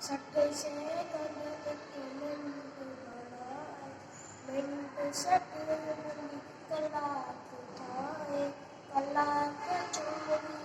सट से कदम के मिंट बढ़ाए, मिंट सट बंदी कला उठाए, कला चोरी